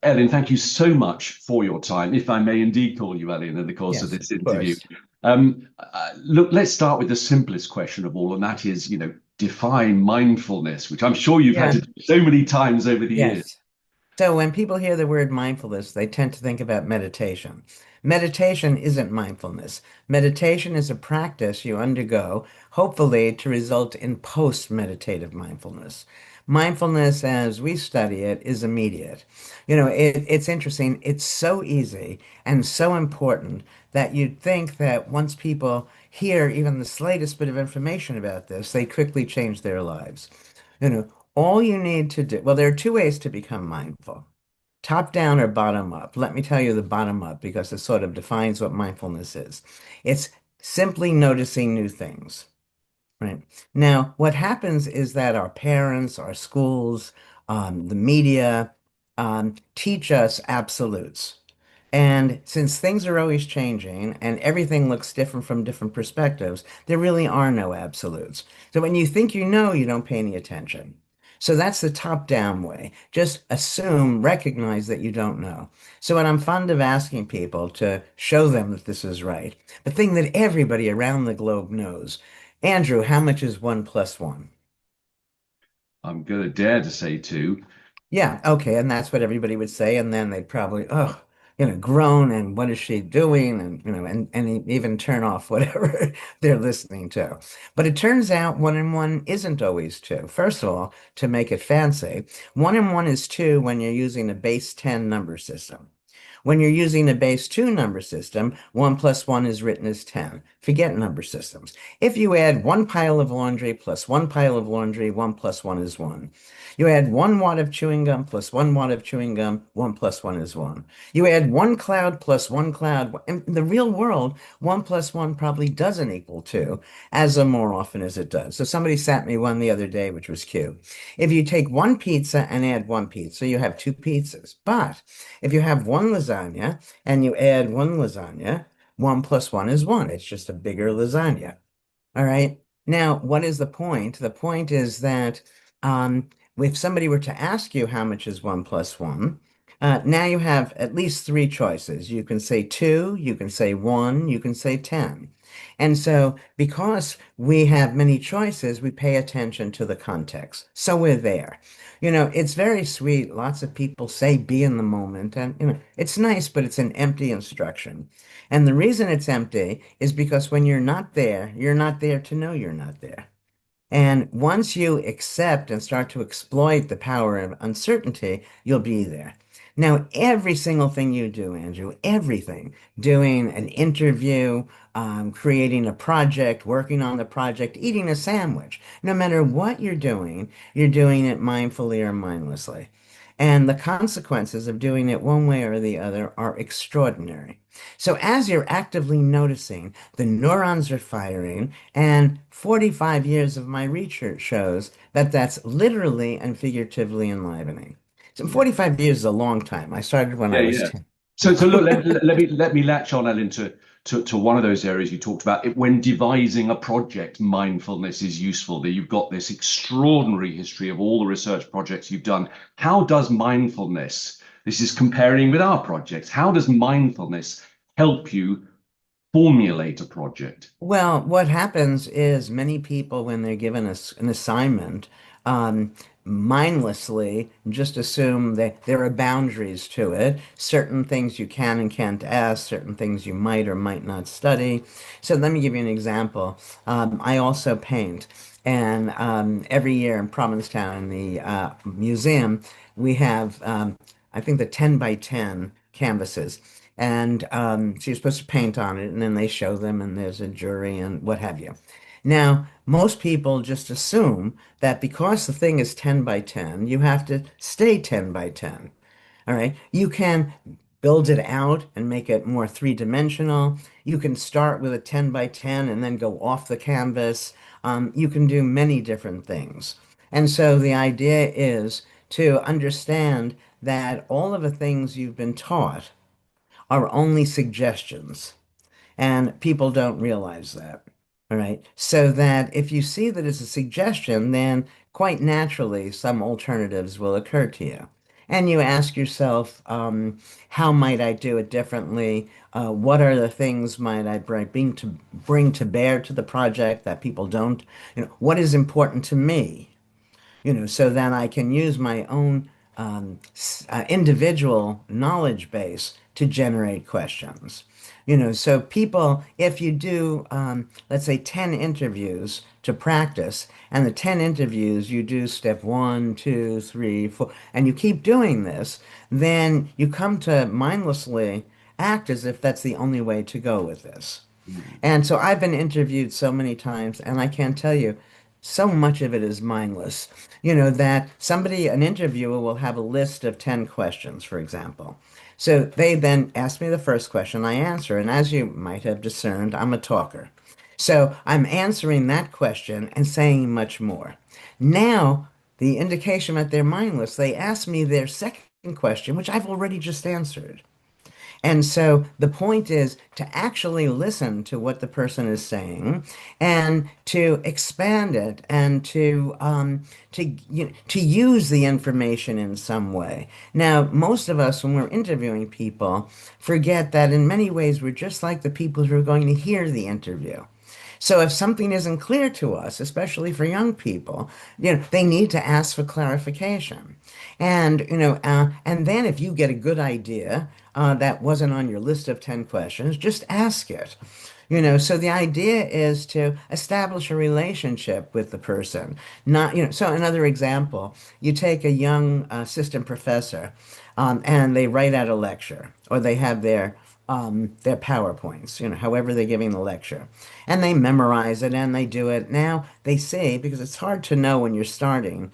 Ellen, thank you so much for your time, if I may indeed call you Ellen in the course of Yes, this of interview. course. Look, let's start with the simplest question of all, and that is, define mindfulness, which I'm sure you've had Yeah, to do so many times over the years. yes. So when people hear the word mindfulness, they tend to think about meditation. Meditation isn't mindfulness. Meditation is a practice you undergo, hopefully to result in post-meditative mindfulness. Mindfulness, as we study it, is immediate. It's interesting. It's so easy and so important that you'd think that once people hear even the slightest bit of information about this, they quickly change their lives. You know, all you need to do, well, there are two ways to become mindful. Top down or bottom up. Let me tell you the bottom up because it sort of defines what mindfulness is. It's simply noticing new things, right? Now, what happens is that our parents, our schools, the media, teach us absolutes. And since things are always changing and everything looks different from different perspectives, there really are no absolutes. So when you think you know, you don't pay any attention. So that's the top-down way. Just assume, recognize that you don't know. So what I'm fond of asking people to show them that this is right, the thing that everybody around the globe knows. Andrew, how much is one plus one? I'm going to dare to say two. Yeah, okay, and that's what everybody would say, and then they'd probably, oh, groan and what is she doing? And and even turn off whatever they're listening to. But it turns out one and one isn't always two. First of all, to make it fancy, one and one is two when you're using a base 10 number system. When you're using a base 2 number system, 1 plus 1 is written as 10. Forget number systems. If you add one pile of laundry plus one pile of laundry, 1 plus 1 is 1. You add 1 watt of chewing gum plus 1 watt of chewing gum, 1 plus 1 is 1. You add one cloud plus one cloud. In the real world, 1 plus 1 probably doesn't equal 2, as more often as it does. So somebody sent me one the other day, which was cute. If you take one pizza and add one pizza, you have two pizzas. But if you have one lasagna and you add one lasagna, 1 plus 1 is 1. It's just a bigger lasagna. All right. Now, what is the point? The point is that um, if somebody were to ask you how much is 1 plus 1, now you have at least three choices. You can say 2, you can say 1, you can say 10. And so, because we have many choices, we pay attention to the context. So we're there. It's very sweet. Lots of people say be in the moment, and it's nice, but it's an empty instruction. And the reason it's empty is because when you're not there to know you're not there. And once you accept and start to exploit the power of uncertainty, you'll be there. Now, every single thing you do, Andrew, everything, doing an interview, creating a project, working on the project, eating a sandwich, no matter what you're doing it mindfully or mindlessly. And the consequences of doing it one way or the other are extraordinary. So, as you're actively noticing, the neurons are firing, and 45 years of my research shows that that's literally and figuratively enlivening. So, Yeah. 45 years is a long time. I started when Yeah, I was yeah. 10. So look, let me latch on, Ellen, to one of those areas you talked about. When devising a project, mindfulness is useful. That you've got this extraordinary history of all the research projects you've done. How does mindfulness, this is comparing with our projects, how does mindfulness help you formulate a project? Well, what happens is many people, when they're given an assignment, um, mindlessly just assume that there are boundaries to it. Certain things you can and can't ask, certain things you might or might not study. So let me give you an example. I also paint, and every year in Provincetown, in the museum, we have, I think, the 10 by 10 canvases. And so you're supposed to paint on it, and then they show them, and there's a jury and what have you. Now, most people just assume that because the thing is 10 by 10, you have to stay 10 by 10. All right. You can build it out and make it more three-dimensional. You can start with a 10 by 10 and then go off the canvas. You can do many different things. And so the idea is to understand that all of the things you've been taught are only suggestions, and people don't realize that. All right. So that if you see that it's a suggestion, then quite naturally some alternatives will occur to you. and you ask yourself, how might I do it differently? What are the things might I bring to bear to the project that people don't, what is important to me? So then I can use my own individual knowledge base to generate questions. So people, if you do, let's say 10 interviews to practice, and the 10 interviews you do step one, two, three, four, and you keep doing this, then you come to mindlessly act as if that's the only way to go with this. Mm. And so I've been interviewed so many times, and I can't tell you, so much of it is mindless. That an interviewer will have a list of 10 questions, for example. So they then ask me the first question, I answer, and as you might have discerned, I'm a talker. So I'm answering that question and saying much more. Now, the indication that they're mindless, they ask me their second question, which I've already just answered. And so the point is to actually listen to what the person is saying and to expand it and to use the information in some way. Now, most of us, when we're interviewing people, forget that in many ways we're just like the people who are going to hear the interview. So if something isn't clear to us, especially for young people, they need to ask for clarification. And then if you get a good idea that wasn't on your list of 10 questions, just ask it. So the idea is to establish a relationship with the person. So another example, you take a young assistant professor, and they write out a lecture, or they have their PowerPoints, however they're giving the lecture. And they memorize it and they do it. Now they say, because it's hard to know when you're starting,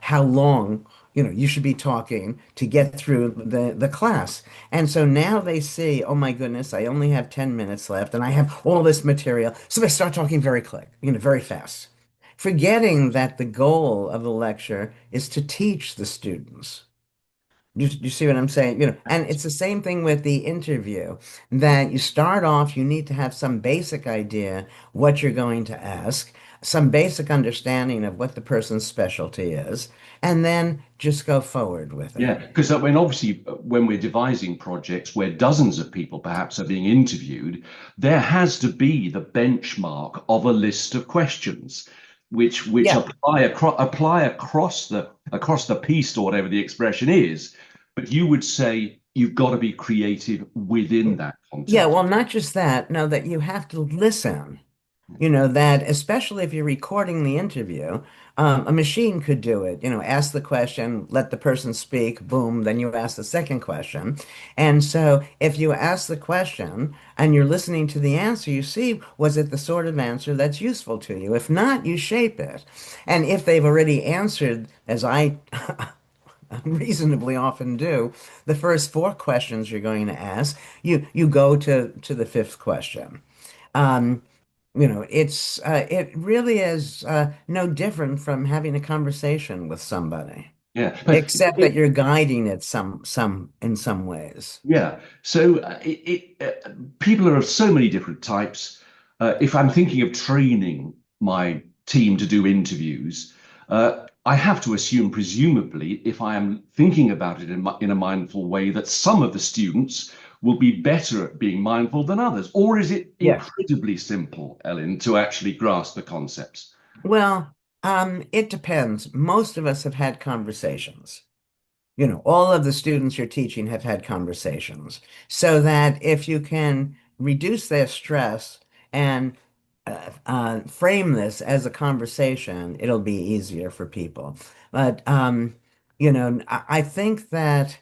how long, you should be talking to get through the class. And so now they see, oh my goodness, I only have 10 minutes left and I have all this material. So they start talking very fast, forgetting that the goal of the lecture is to teach the students. You see what I'm saying? And it's the same thing with the interview, that you start off, you need to have some basic idea what you're going to ask, some basic understanding of what the person's specialty is, and then just go forward with it. Yeah, because I mean, obviously, when we're devising projects where dozens of people perhaps are being interviewed, there has to be the benchmark of a list of questions, which Yeah. apply across the piece or whatever the expression is. But you would say you've got to be creative within that Yeah, context. well, not just that, no, that you have to listen. That especially if you're recording the interview, a machine could do it. Ask the question, let the person speak, boom, then you ask the second question. And so if you ask the question and you're listening to the answer, you see, was it the sort of answer that's useful to you? If not, you shape it. And if they've already answered, as I reasonably often do, the first four questions you're going to ask, you go to the fifth question. Um, it really is no different from having a conversation with somebody, Yeah, but except that you're guiding it some in some ways. yeah. So people are of so many different types. If I'm thinking of training my team to do interviews, I have to assume, presumably, if I am thinking about it in a mindful way, that some of the students will be better at being mindful than others. Or is it Yes. incredibly simple, Ellen, to actually grasp the concepts? Well, it depends. Most of us have had conversations. All of the students you're teaching have had conversations, so that if you can reduce their stress and frame this as a conversation, it'll be easier for people. But I think that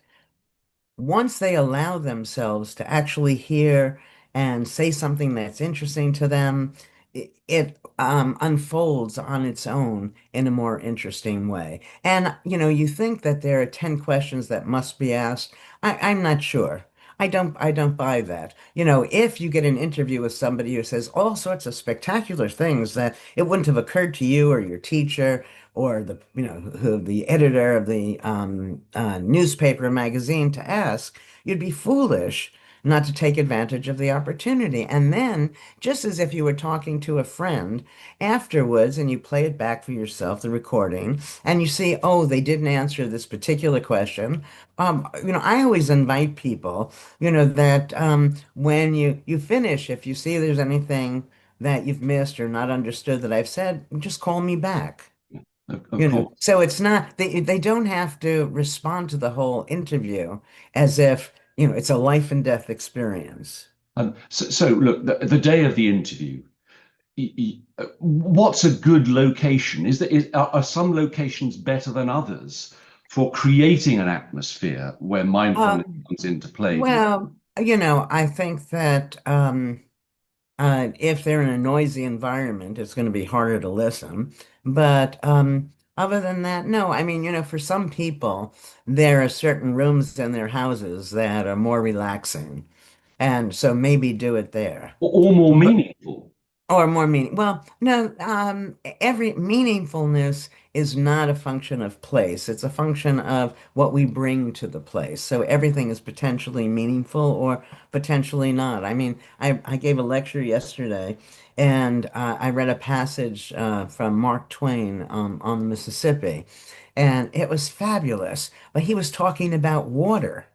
once they allow themselves to actually hear and say something that's interesting to them, it unfolds on its own in a more interesting way. And you think that there are 10 questions that must be asked. I'm not sure. I don't buy that. If you get an interview with somebody who says all sorts of spectacular things that it wouldn't have occurred to you or your teacher or the editor of the newspaper or magazine to ask, you'd be foolish not to take advantage of the opportunity. And then, just as if you were talking to a friend afterwards and you play it back for yourself, the recording, and you see, oh, they didn't answer this particular question. I always invite people, that when you finish, if you see there's anything that you've missed or not understood that I've said, just call me back. Of course. So it's not they don't have to respond to the whole interview as if, it's a life and death experience. So look, the day of the interview, what's a good location? Are some locations better than others for creating an atmosphere where mindfulness Um, comes into play? Do you? well, I think that if they're in a noisy environment, it's going to be harder to listen. But other than that, no. I mean, for some people, there are certain rooms in their houses that are more relaxing. And so maybe do it there. Or more meaningful? Or more meaning. Well, no, every meaningfulness is not a function of place. It's a function of what we bring to the place. So everything is potentially meaningful or potentially not. I mean, I gave a lecture yesterday and I read a passage from Mark Twain on the Mississippi, and it was fabulous. But he was talking about water.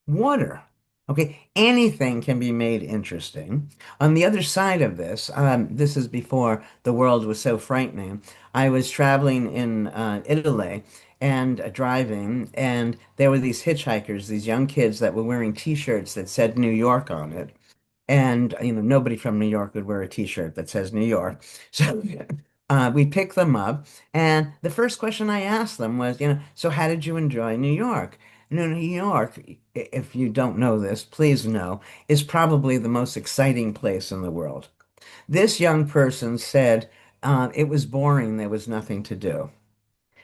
Water. Okay, anything can be made interesting. On the other side of this, this is before the world was so frightening. I was traveling in Italy and driving, and there were these hitchhikers, these young kids that were wearing T-shirts that said New York on it. And, nobody from New York would wear a T-shirt that says New York. So we picked them up. And the first question I asked them was, so how did you enjoy New York? New York, if you don't know this, please know, is probably the most exciting place in the world. This young person said it was boring, there was nothing to do.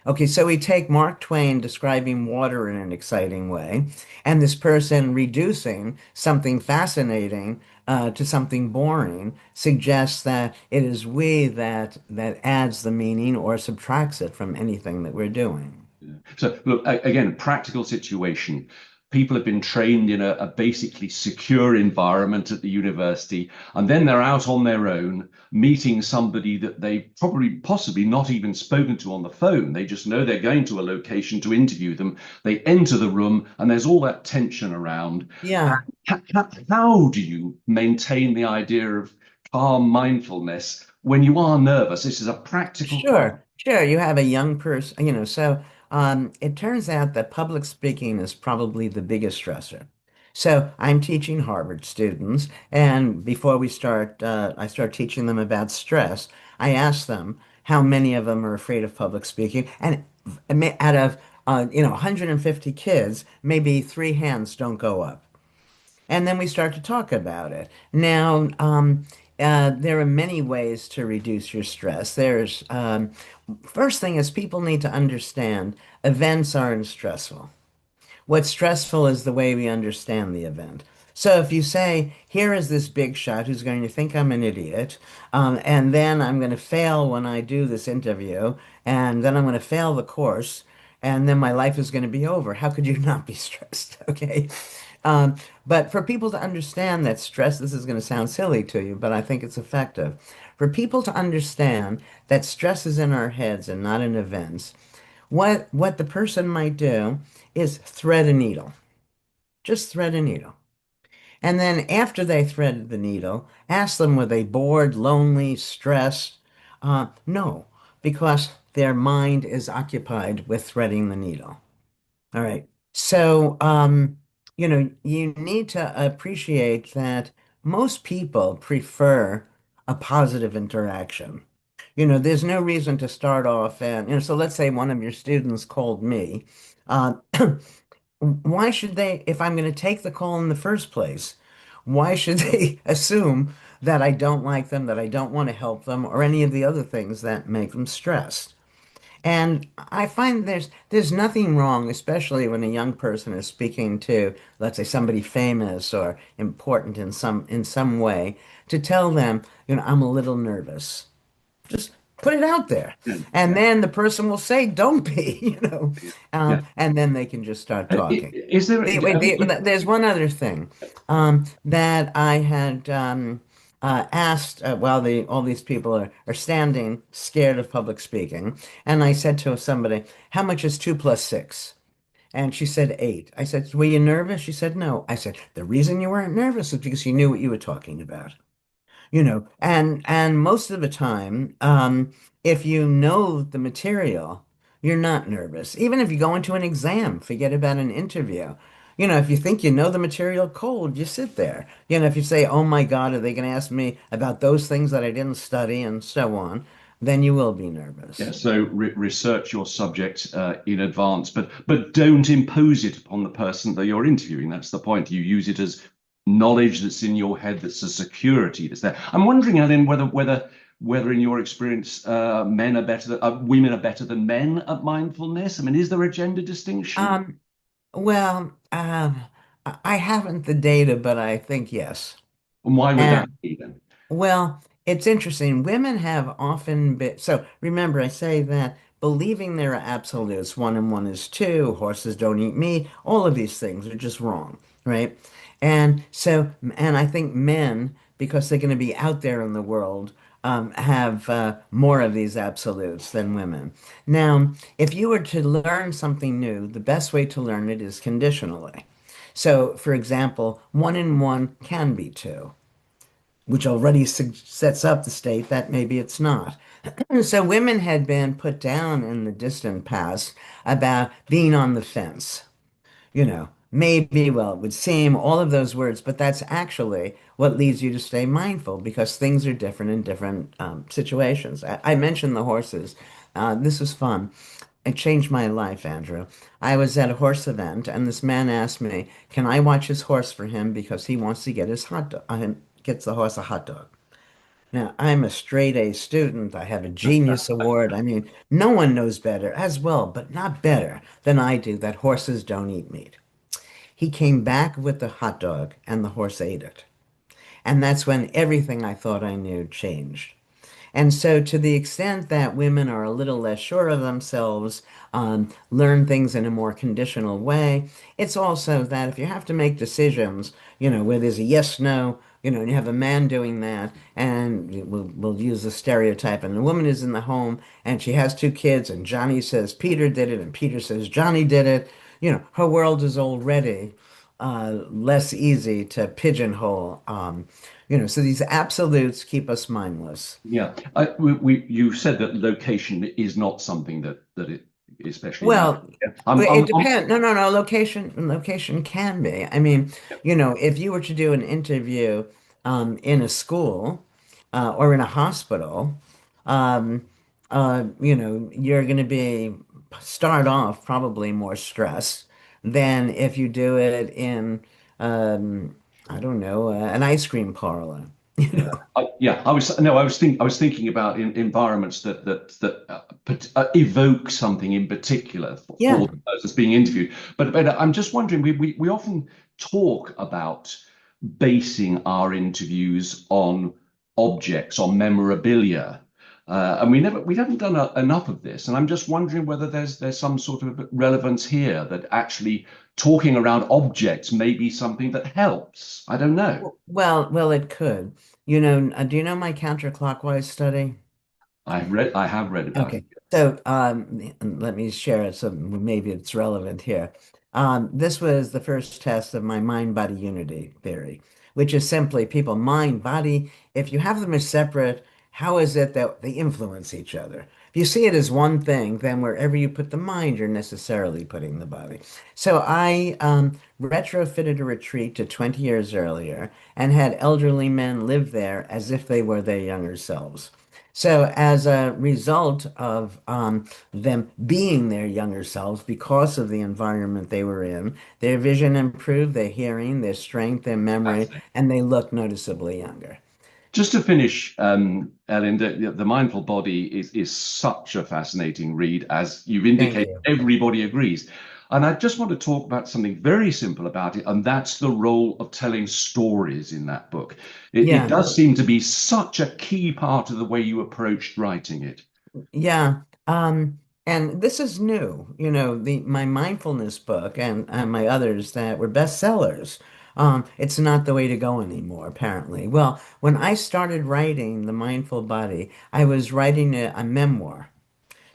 Okay, so we take Mark Twain describing water in an exciting way, and this person reducing something fascinating to something boring suggests that it is we that adds the meaning or subtracts it from anything that we're doing. Yeah. So, look, again, practical situation. People have been trained in a basically secure environment at the university, and then they're out on their own, meeting somebody that they probably, possibly not even spoken to on the phone. They just know they're going to a location to interview them. They enter the room, and there's all that tension around. Yeah. How do you maintain the idea of calm mindfulness when you are nervous? This is a practical question. Sure, sure. You have a young person, so it turns out that public speaking is probably the biggest stressor. So I'm teaching Harvard students, and before I start teaching them about stress. I ask them how many of them are afraid of public speaking, and out of 150 kids, maybe three hands don't go up. And then we start to talk about it. Now, there are many ways to reduce your stress. First thing is people need to understand events aren't stressful. What's stressful is the way we understand the event. So if you say, here is this big shot who's going to think I'm an idiot, and then I'm going to fail when I do this interview, and then I'm going to fail the course, and then my life is going to be over. How could you not be stressed? Okay. But for people to understand that stress, this is going to sound silly to you, but I think it's effective. For people to understand that stress is in our heads and not in events, what the person might do is thread a needle. Just thread a needle. And then after they threaded the needle, ask them were they bored, lonely, stressed? No, because their mind is occupied with threading the needle. All right. So, you need to appreciate that most people prefer a positive interaction. There's no reason to start off and, so let's say one of your students called me. Uh, why should they, if I'm going to take the call in the first place, why should they assume that I don't like them, that I don't want to help them, or any of the other things that make them stressed? And I find there's nothing wrong, especially when a young person is speaking to, let's say, somebody famous or important in some way, to tell them, I'm a little nervous. Just Put it out there. Yeah, And yeah, then the person will say, don't be, yeah. and then they can just start talking. Is there? There's one other thing that I had asked while all these people are standing scared of public speaking. And I said to somebody, how much is 2 plus 6? And she said 8. I said, were you nervous? She said, no. I said, the reason you weren't nervous is because you knew what you were talking about. And most of the time, if you know the material, you're not nervous. Even if you go into an exam, forget about an interview. If you think you know the material cold, you sit there. If you say, "Oh my God, are they going to ask me about those things that I didn't study and so on?" Then you will be Yeah, nervous. so research your subject in advance, but don't impose it upon the person that you're interviewing. That's the point. You use it as knowledge that's in your head, that's a security that's there. I'm wondering, Ellen, whether in your experience, women are better than men at mindfulness. I mean, is there a gender distinction? Um, well, I haven't the data, but I think yes. And why would that And be then? Well, it's interesting. Women have often been, so remember, I say that believing there are absolutes, one and one is two, horses don't eat meat, all of these things are just wrong, right? And I think men, because they're going to be out there in the world, have more of these absolutes than women. Now, if you were to learn something new, the best way to learn it is conditionally. So, for example, one and one can be two, which already sets up the state that maybe it's not. So women had been put down in the distant past about being on the fence. Maybe, well, it would seem all of those words, but that's actually what leads you to stay mindful because things are different in different situations. I mentioned the horses. This was fun. It changed my life, Andrew. I was at a horse event, and this man asked me, "Can I watch his horse for him because he wants to get his hot dog, gets the horse a hot dog?" Now, I'm a straight A student. I have a genius award. I mean, no one knows better as well, but not better than I do that horses don't eat meat. He came back with the hot dog, and the horse ate it. And that's when everything I thought I knew changed. And so, to the extent that women are a little less sure of themselves, learn things in a more conditional way, it's also that if you have to make decisions, where there's a yes, no, and you have a man doing that, and we'll use the stereotype, and the woman is in the home and she has 2 kids, and Johnny says Peter did it, and Peter says Johnny did it, her world is already less easy to pigeonhole. So these absolutes keep us mindless. Yeah, you said that location is not something that especially matters. Well, Yeah. it depends. No, no, no. Location can be. I mean, if you were to do an interview in a school or in a hospital, um, you're going to be start off probably more stressed than if you do it in, um, I don't know, an ice cream parlor. You Yeah, know. yeah. I was thinking about environments that evoke something in particular Yeah. for the person being interviewed. But I'm just wondering, we often talk about basing our interviews on objects, on memorabilia, and we haven't done enough of this. And I'm just wondering whether there's some sort of relevance here that actually talking around objects may be something that helps. I don't know. Well, it could. Do you know my counterclockwise study? I have read about it. Okay. So let me share it so maybe it's relevant here. This was the first test of my mind-body unity theory, which is simply people, mind, body, if you have them as separate, how is it that they influence each other? If you see it as one thing, then wherever you put the mind, you're necessarily putting the body. So I retrofitted a retreat to 20 years earlier and had elderly men live there as if they were their younger selves. So, as a result of them being their younger selves because of the environment they were in, their vision improved, their hearing, their strength, their memory, and they look noticeably younger. Just to finish, Ellen, the Mindful Body is such a fascinating read, as you've Thank indicated, you. everybody agrees. And I just want to talk about something very simple about it, and that's the role of telling stories in that book. It Yeah. does seem to be such a key part of the way you approached writing it. Yeah. And this is new, the my mindfulness book and my others that were bestsellers. It's not the way to go anymore, apparently. Well, when I started writing The Mindful Body, I was writing a memoir.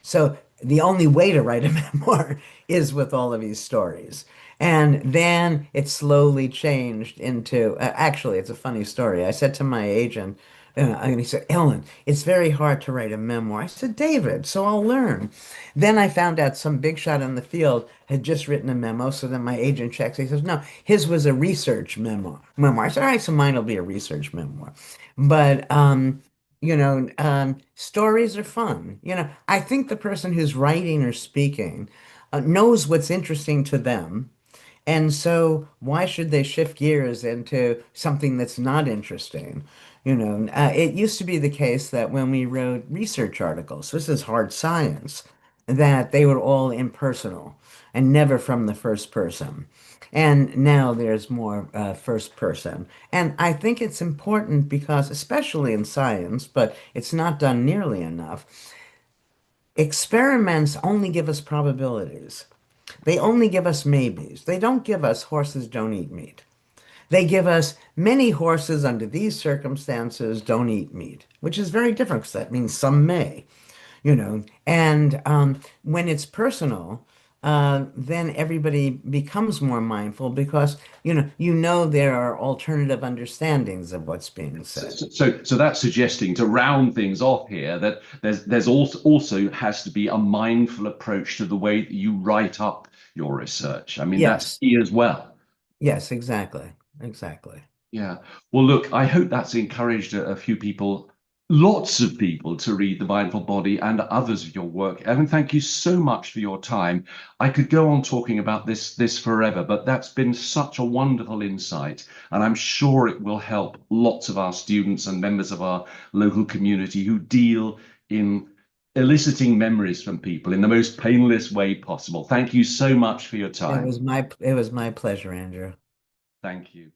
So the only way to write a memoir is with all of these stories. And then it slowly changed into, actually, it's a funny story. I said to my agent, and he said, Ellen, it's very hard to write a memoir. I said, David, so I'll learn. Then I found out some big shot in the field had just written a memo. So then my agent checks. He says, no, his was a research memoir. I said, all right, so mine will be a research memoir. But stories are fun. I think the person who's writing or speaking knows what's interesting to them. And so why should they shift gears into something that's not interesting? It used to be the case that when we wrote research articles, this is hard science, that they were all impersonal and never from the first person. And now there's more first person. And I think it's important because, especially in science, but it's not done nearly enough, experiments only give us probabilities. They only give us maybes. They don't give us horses don't eat meat. They give us many horses under these circumstances don't eat meat, which is very different because that means some may, and when it's personal, then everybody becomes more mindful because there are alternative understandings of what's being So, said. so that's suggesting to round things off here that there's also has to be a mindful approach to the way that you write up your research. I mean, that's Yes, key as well. yes, exactly, exactly. Yeah. Well, look, I hope that's encouraged a few people, lots of people, to read The Mindful Body and others of your work. Evan, thank you so much for your time. I could go on talking about this forever, but that's been such a wonderful insight, and I'm sure it will help lots of our students and members of our local community who deal in eliciting memories from people in the most painless way possible. Thank you so much for your time. It was my pleasure, Andrew. Thank you.